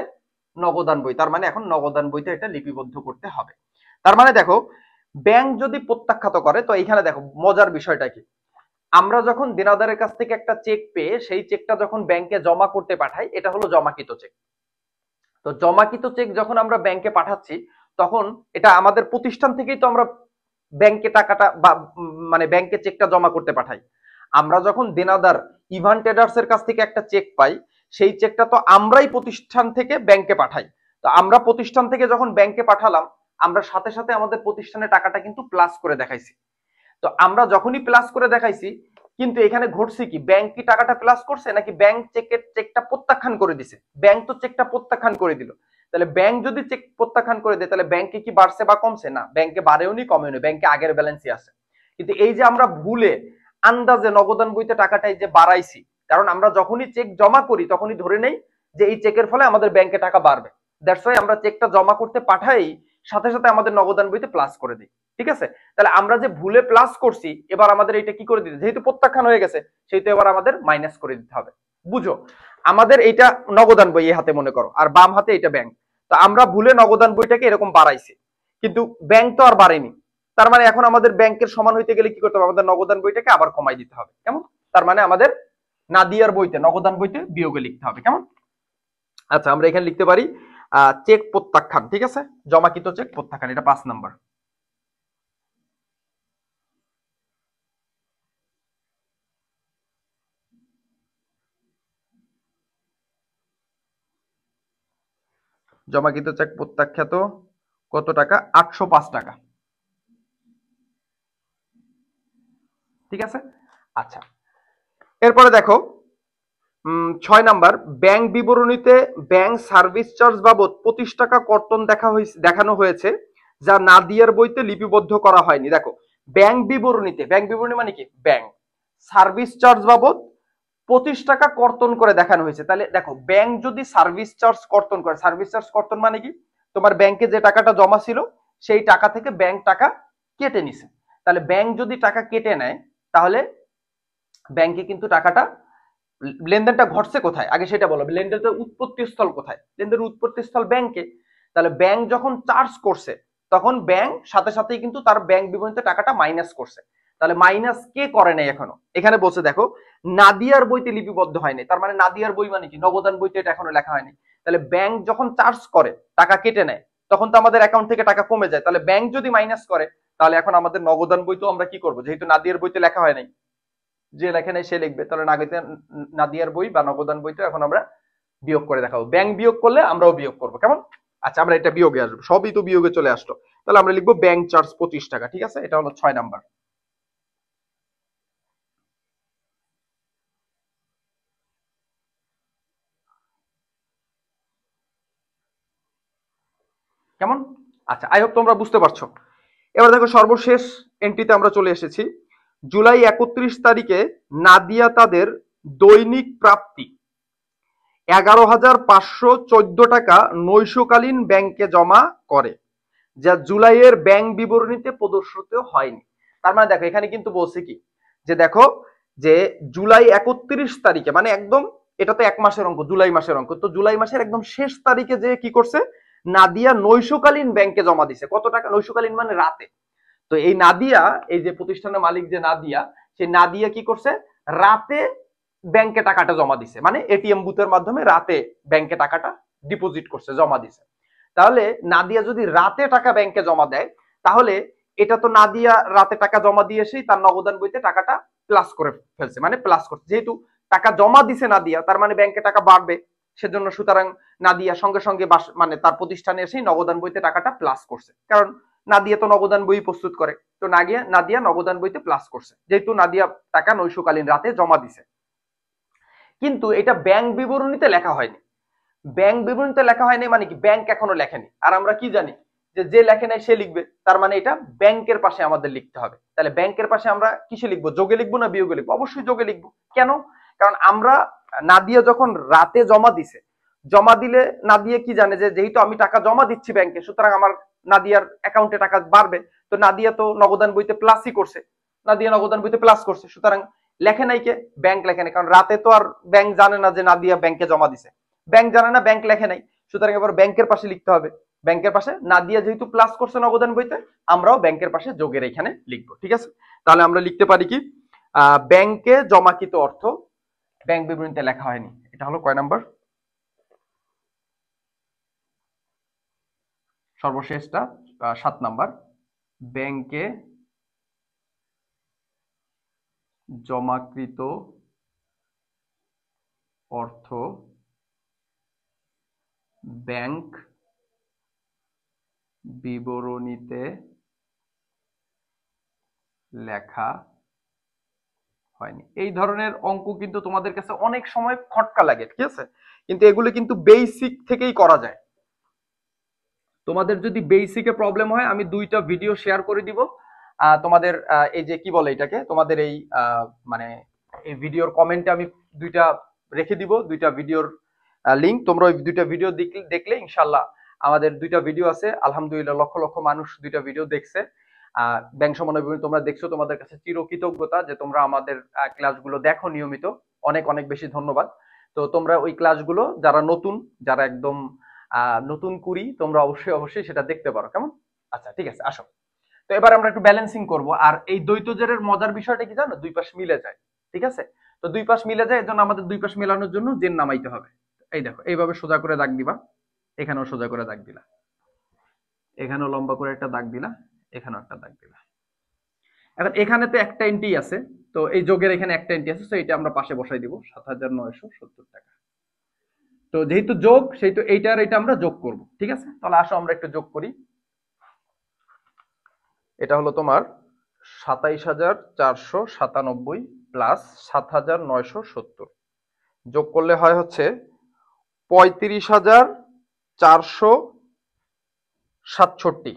নগদান বই, তার মানে এখন নগদান বইতে এটা লিপিবদ্ধ করতে হবে। তার মানে দেখো, ব্যাংক যদি প্রত্যাখ্যাত করে, তো এইখানে দেখো মজার বিষয়টা কি, আমরা যখন দেনাদারের কাছ থেকে একটা চেক পেয়ে সেই চেকটা যখন ব্যাংকে জমা করতে পাঠাই, এটা হলো জমাকৃত চেক। তো জমাকৃত চেক যখন আমরা ব্যাংকে পাঠাচ্ছি, তখন এটা আমাদের প্রতিষ্ঠান থেকেই তো আমরা ব্যাংকে টাকাটা বা মানে ব্যাংকে চেকটা জমা করতে পাঠাই। আমরা যখন দেনাদার ইভান ট্রেডার্স এর কাছ থেকে একটা চেক পাই, সেই চেকটা তো আমরাই প্রতিষ্ঠান থেকে ব্যাংকে পাঠাই। তো আমরা প্রতিষ্ঠান থেকে যখন ব্যাংকে পাঠালাম, আমরা সাথে সাথে আমাদের প্রতিষ্ঠানে টাকাটা কিন্তু প্লাস করে দেখাইছি। তো আমরা যখনই প্লাস করে দেখাইছি, কিন্তু এখানে ঘটছে কি, ব্যাংক কি টাকাটা প্লাস করছে নাকি ব্যাংক চেকটা প্রত্যাখ্যান করে দিছে? ব্যাংক তো চেকটা প্রত্যাখ্যান করে দিল। তাহলে ব্যাংক যদি চেক প্রত্যাখ্যান করে দেয়, তাহলে ব্যাংকে কি বাড়ছে বা কমছে? না, ব্যাংকে বাড়েও নি কমেও নি, ব্যাংকে আগের ব্যালেন্সই আছে। কিন্তু এই যে আমরা ভুলে আন্দাজে নগদান বইতে টাকাটাই যে বাড়াইছি, কারণ আমরা যখনই চেক জমা করি তখনই ধরে নেই যে এই চেকের ফলে আমাদের ব্যাংকে টাকা বাড়বে। দ্যাটস ওয়াই আমরা চেকটা জমা করতে পাঠাই, সাথে সাথে আমাদের নগদান বইতে প্লাস করে দিই, ঠিক আছে। তাহলে আমরা যে ভুলে প্লাস করছি, এবার আমাদের এটা কি করে দিতে, যেহেতু প্রত্যাখ্যান হয়ে গেছে সেহেতু এবার আমাদের মাইনাস করে দিতে হবে। বুঝো, আমাদের এইটা নগদান বই এই হাতে মনে করো, আর বাম হাতে এটা ব্যাংক। তো আমরা ভুলে নগদান বইটাকে এরকম বাড়াইছি, কিন্তু ব্যাংক তো আর বাড়েনি। তার মানে এখন আমাদের ব্যাংকের সমান হইতে গেলে কি করতে হবে, আমাদের নগদান বইটাকে আবার কমাই দিতে হবে। কেমন? তার মানে আমাদের নাদিয়ার বইতে নগদান বইতে বিয়োগে লিখতে হবে। কেমন? আচ্ছা, আমরা এখানে লিখতে পারি চেক প্রত্যাখ্যান, ঠিক আছে, জমাকৃত চেক প্রত্যাখ্যান, এটা 5 নাম্বার। জমাকৃত চেক প্রত্যাখ্যাত কত টাকা? 805 টাকা, ঠিক আছে। আচ্ছা, এরপরে দেখো 6 নাম্বার, ব্যাংক বিবরণীতে ব্যাংক সার্ভিস চার্জ বাবদ 25 টাকা কর্তন দেখানো হয়েছে যা নাদিয়ার বইতে লিপিবদ্ধ করা হয়নি। দেখো, ব্যাংক বিবরণীতে, ব্যাংক বিবরণী মানে কি, ব্যাংক সার্ভিস চার্জ বাবদ 25 টাকা কর্তন করে দেখানো হয়েছে। তাহলে দেখো, ব্যাংক যদি সার্ভিস চার্জ কর্তন করে, সার্ভিস চার্জ কর্তন মানে কি, তোমার ব্যাংকে যে টাকাটা জমা ছিল সেই টাকা থেকে ব্যাংক টাকা কেটে নিছে। তাহলে ব্যাংক যদি টাকা কেটে নেয়, তাহলে ব্যাংকে কিন্তু টাকাটা, লেনদেনটা ঘটছে কোথায় আগে সেটা বলো, লেনদেনের উৎপত্তি স্থল কোথায়? লেনদেনের উৎপত্তি স্থল ব্যাংকে। তাহলে ব্যাংক যখন চার্জ করছে, তখন ব্যাংক সাথে সাথেই কিন্তু তার ব্যাংক বিবরণীতে টাকাটা মাইনাস করছে। তাহলে মাইনাস কে করে নাই এখনো? এখানে বলছে দেখো, নাদিয়ার বইতে লিপিবদ্ধ হয়নি। তার মানে নাদিয়ার বই মানে কি, নগদান বইতে এটা এখনো লেখা হয়নি। তাহলে ব্যাংক যখন চার্জ করে, টাকা কেটে নেয়, তখন তো আমাদের অ্যাকাউন্ট থেকে টাকা কমে যায়। তাহলে ব্যাংক যদি মাইনাস করে, তাহলে এখন আমাদের নগদান বই তো আমরা কি করবো, যেহেতু নাদিয়ার বইতে লেখা হয় নাই, যে লেখে নাই সে লিখবে। তাহলে নাদিয়ার বই বা নগদান বইতে এখন আমরা বিয়োগ করে দেখাবো। ব্যাংক বিয়োগ করলে আমরাও বিয়োগ করবো। কেমন? আচ্ছা, আমরা এটা বিয়োগে আসবো, সবই তো বিয়োগে চলে আসলো। তাহলে আমরা লিখবো ব্যাংক চার্জ 25 টাকা, ঠিক আছে, এটা হলো 6 নাম্বার। কেমন? আচ্ছা, আই হোপ তোমরা বুঝতে পারছো। এবার দেখো, সর্বশেষ এন্ট্রিতে আমরা চলে এসেছি। জুলাই 31 তারিখে নাদিয়া তাদের দৈনিক প্রাপ্তি 11,514 টাকা নৈশকালীন ব্যাংকে জমা করে, যা জুলাইয়ের ব্যাংক বিবরণীতে প্রদর্শিত হয়নি। তার মানে দেখো এখানে কিন্তু বলছে কি, যে দেখো যে জুলাই 31 তারিখে, মানে একদম এটা তো এক মাসের অঙ্ক, জুলাই মাসের অঙ্ক, তো জুলাই মাসের একদম শেষ তারিখে যে কি করছে, নাদিয়া নৈশকালীন ব্যাংকে জমা দিছে। কত টাকা? নৈশকালীন মানে রাতে। তো এই নাদিয়া, এই যে প্রতিষ্ঠানের মালিক যে নাদিয়া, সেই নাদিয়া কি করছে, রাতে ব্যাংকে টাকাটা জমা দিছে, মানে এটিএম বুথের মাধ্যমে রাতে ব্যাংকে টাকাটা ডিপোজিট করছে, জমা দিছে। তাহলে নাদিয়া যদি রাতে টাকা ব্যাংকে জমা দেয়, তাহলে এটা তো নাদিয়া রাতে টাকা জমা দিয়ে এসেই তার নগদান বইতে টাকাটা প্লাস করে ফেলছে, মানে প্লাস করছে। যেহেতু টাকা জমা দিছে নাদিয়া, তার মানে ব্যাংকে টাকা বাড়বে, সেজন্য সুতরাং নাদিয়া সঙ্গে সঙ্গে মানে তার প্রতিষ্ঠানে এসেই নগদান বইতে টাকাটা প্লাস করছে, কারণ নাদিয়া তো নগদান বই প্রস্তুত করে। তো নাদিয়া নগদান বইতে প্লাস করছে, যেহেতু নাদিয়া টাকা নৈশকালীন রাতে জমা দিছে। কিন্তু এটা ব্যাংক বিবরণীতে লেখা হয়নি। ব্যাংক বিবরণীতে লেখা হয়নি মানে কি, ব্যাংক এখনো লেখেনি। আর আমরা কি জানি, যে যে লেখে নাই সে লিখবে, তার মানে এটা ব্যাংকের পাশে আমাদের লিখতে হবে। তাহলে ব্যাংকের পাশে আমরা কিসে লিখবো, যোগে লিখবো না বিয়োগে লিখবো? অবশ্যই যোগে লিখবো। কেন? কারণ আমরা, নাদিয়া যখন রাতে জমা দিছে, জমা দিলে নাদিয়া কি জানে, যে যেহেতু আমি টাকা জমা দিচ্ছি ব্যাংকে, সুতরাং আমার নাদিয়ার অ্যাকাউন্টে টাকা বাড়বে। তো নাদিয়া তো নগদান বইতে প্লাসই করছে, নাদিয়া নগদান বইতে প্লাস করছে, সুতরাং লেখে নাই কে? ব্যাংক লেখে নাই। কারণ রাতে তো আর ব্যাংক জানে না যে নাদিয়া ব্যাংকে জমা দিছে, ব্যাংক জানে না, ব্যাংক লেখে নাই, সুতরাং এবার ব্যাংকের পাশে লিখতে হবে। ব্যাংকের পাশে নাদিয়া যেহেতু প্লাস করছে নগদান বইতে, আমরাও ব্যাংকের পাশে যোগের এখানে লিখবো। ঠিক আছে, তাহলে আমরা লিখতে পারি কি, ব্যাংকে জমাকৃত অর্থ ব্যাংক বিবরণীতে লেখা হয়নি। এটা হলো কয় নাম্বার? সর্বশেষটা 7 নাম্বার। ব্যাংকে জমাকৃত অর্থ ব্যাংক বিবরণীতে লেখা হয়নি। এই ধরনের অঙ্ক কিন্তু তোমাদের কাছে অনেক সময় খটকা লাগে, ঠিক আছে, কিন্তু এগুলো কিন্তু বেসিক থেকেই করা যায়। তোমাদের যদি বেসিকে প্রবলেম হয়, আমি 2টা ভিডিও শেয়ার করে দিব তোমাদের, এই যে কি বলে এটাকে, তোমাদের এই মানে এই ভিডিওর কমেন্টে আমি 2টা রেখে দিব, 2টা ভিডিওর লিংক। তোমরা ওই 2টা ভিডিও দেখলে ইনশাল্লাহ, আমাদের 2টা ভিডিও আছে, আলহামদুলিল্লাহ লক্ষ লক্ষ মানুষ 2টা ভিডিও দেখছে। ব্যাংক সমন্বয় বিবরণী তোমরা দেখছো, তোমাদের কাছে চিরকৃতজ্ঞতা যে তোমরা আমাদের ক্লাসগুলো দেখো নিয়মিত, অনেক অনেক বেশি ধন্যবাদ। তো তোমরা ওই ক্লাসগুলো, যারা নতুন, যারা একদম নতুন কুড়ি, তোমরা অবশ্যই অবশ্যই সেটা দেখতে পারো, কেমন? আচ্ছা ঠিক আছে, আসো। তো এবার আমরা একটু ব্যালেন্সিং করব। আর এই দ্বৈত জেরের মজার বিষয়টা কি জানো, দুই পাশ মিলে যায়, ঠিক আছে। তো দুই পাশ মিলে যায়, এজন্য আমাদের দুই পাশ মেলানোর জন্য জের নামাইতে হবে। এই দেখো, এইভাবে সোজা করে দাগ দিবা, এখানেও সোজা করে দাগ দিলা, এখানেও লম্বা করে একটা দাগ দিলা, এখানেও একটা দাগ দিলা। এখন এখানে তো একটা এন্ট্রি আছে, তো এই যোগের এখানে একটা এন্ট্রি আছে, তো এটা আমরা পাশে বসাই দিব, 7,970 টাকা। তো যেহেতু যোগ, সেহেতু এইটার এটা আমরা যোগ করব, ঠিক আছে। তাহলে আসো আমরা একটু যোগ করি। এটা হলো তোমার 27,497 প্লাস 7,970, যোগ করলে হয় হচ্ছে 35,467।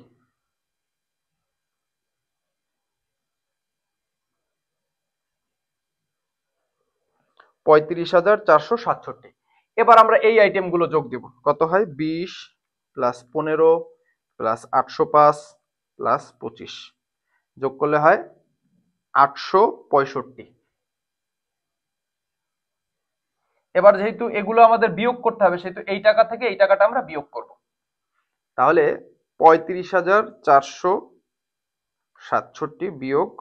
35,467। এবার আমরা এই আইটেম গুলো যোগ দিব, কত হয়, 20 প্লাস 15 প্লাস 805 প্লাস 25, যোগ করলে হয় 865। এবার যেহেতু এগুলো আমাদের বিয়োগ করতে হবে, সেহেতু এই টাকা থেকে এই টাকাটা আমরা বিয়োগ করব। তাহলে 35,467 বিয়োগ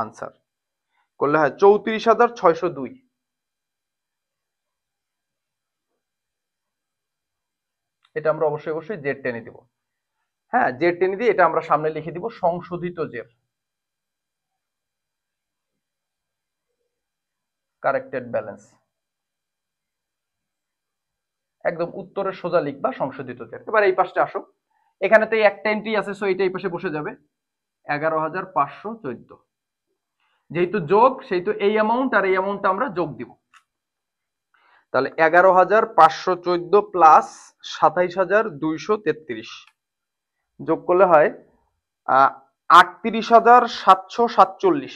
আনসার করলে হয় 34,602। এটা আমরা অবশ্যই অবশ্যই জেড টেনে দিব। হ্যাঁ, জেড টেনে দিয়ে এটা আমরা সামনে লিখে দিব সংশোধিত জের, কারেক্টেড ব্যালেন্স। একদম উত্তরের সোজা লিখবা সংশোধিত জের। এবার এই পাশে আসো, এখানে তো একটা এন্ট্রি আছে, সো এটা এই পাশে বসে যাবে, 11,514। যেহেতু যোগ, সেহেতু এই অ্যামাউন্ট আর এই অ্যামাউন্টটা আমরা যোগ দিব। তাহলে 11,514 প্লাস 27,233 যোগ করলে হয় 38,747।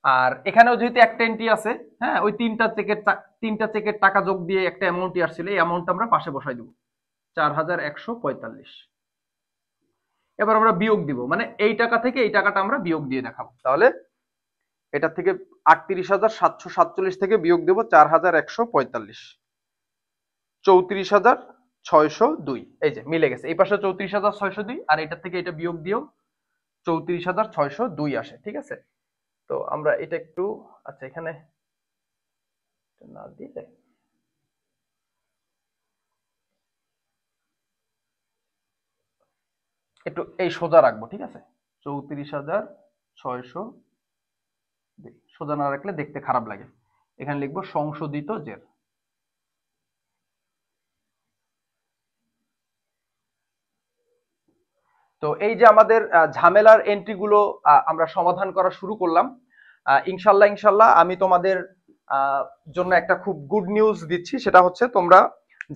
আর এখানেও যেহেতু একটা এন্ট্রি আছে, হ্যাঁ, ওই তিনটা চেকের টাকা যোগ দিয়ে একটা অ্যামাউন্টই আসছিল, এই অ্যামাউন্ট আমরা পাশে বসাই দিব, 4145। এবার আমরা বিয়োগ দিব, মানে এই টাকা থেকে এই টাকাটা আমরা বিয়োগ দিয়ে দেখাবো। তাহলে এটা থেকে ৩৮,৭৪৭ থেকে বিয়োগ দেব ৪,১৪৫, ৩৪,৬০২। এই যে মিলে গেছে, এই পাশে ৩৪,৬০২ আর এটা থেকে এটা বিয়োগ দিয়েও ৩৪,৬০২ আসে, ঠিক আছে। তো আমরা এটা একটু, আচ্ছা এখানে না দিলে একটু এই সোজা রাখবো, ঠিক আছে। ৩৪,৬০২ সোজা না রাখলে দেখতে খারাপ লাগে। এখানে লিখবো সংশোধিত জের। তো এই যে আমাদের ঝামেলার এন্ট্রিগুলো আমরা সমাধান করা শুরু করলাম। ইনশাল্লাহ ইনশাল্লাহ আমি তোমাদের জন্য একটা খুব গুড নিউজ দিচ্ছি, সেটা হচ্ছে তোমরা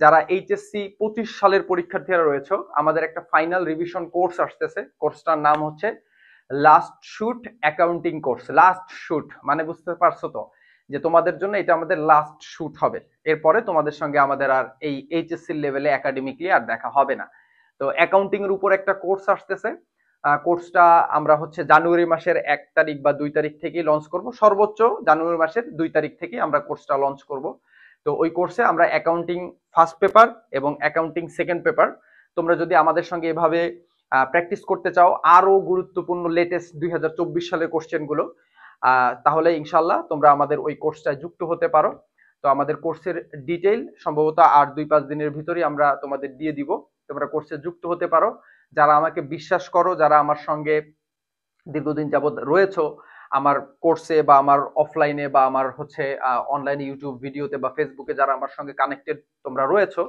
যারা এইচএসসি 25 সালের পরীক্ষার্থীরা রয়েছে, আমাদের একটা ফাইনাল রিভিশন কোর্স আসতেছে। কোর্সটার নাম হচ্ছে last shoot accounting course. Last shoot মানে বুঝতে পারছো তো, যে তোমাদের জন্য এটা আমাদের লাস্ট শুট হবে। এরপরে তোমাদের সঙ্গে আমাদের আর এই এইচএসসি লেভেলে একাডেমিকলি আর দেখা হবে না। তো অ্যাকাউন্টিং এর উপর একটা কোর্স আসতেছে। কোর্সটা আমরা হচ্ছে জানুয়ারি মাসের 1 তারিখ বা 2 তারিখ থেকেই লঞ্চ করব, সর্বোচ্চ জানুয়ারি মাসের 2 তারিখ থেকেই আমরা কোর্সটা লঞ্চ করব। তো ওই কোর্সে আমরা অ্যাকাউন্টিং ফার্স্ট পেপার এবং অ্যাকাউন্টিং সেকেন্ড পেপার, তোমরা যদি আমাদের সঙ্গে এভাবে প্র্যাকটিস করতে চাও আরো গুরুত্বপূর্ণ লেটেস্ট 2024 সালের কোশ্চেন গুলো, তাহলে ইনশাল্লাহ তোমরা আমাদের ওই কোর্সটায় যুক্ত হতে পারো। তো আমাদের কোর্সের ডিটেইল সম্ভবত আর 2-5 দিনের ভিতরেই আমরা তোমাদের দিয়ে দিব, তোমরা কোর্সে যুক্ত হতে পারো। যারা আমাকে বিশ্বাস করো, যারা আমার সঙ্গে দীর্ঘদিন যাবৎ রয়েছো আমার কোর্সে বা আমার অফলাইনে বা আমার হচ্ছে অনলাইনে ইউটিউব ভিডিওতে বা ফেসবুকে, যারা আমার সঙ্গে কানেক্টেড তোমরা রয়েছো,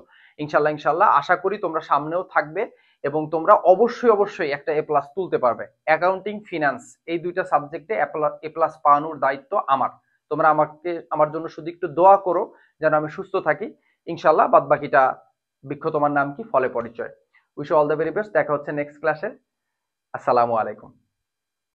ইনশাল্লাহ ইনশাল্লাহ আশা করি তোমরা সামনেও থাকবে এবং তোমরা অবশ্যই অবশ্যই একটা এ প্লাস তুলতে পারবে। অ্যাকাউন্টিং ফিনান্স এই দুইটা সাবজেক্টে এ প্লাস পাওয়ানোর দায়িত্ব আমার। তোমরা আমার জন্য শুধু একটু দোয়া করো যেন আমি সুস্থ থাকি, ইনশাল্লাহ বাদ বাকিটা বৃক্ষ তোমার নাম কি ফলে পরিচয়। Wish all the very best. দেখা হচ্ছে নেক্সট ক্লাসে। আসসালামু আলাইকুম।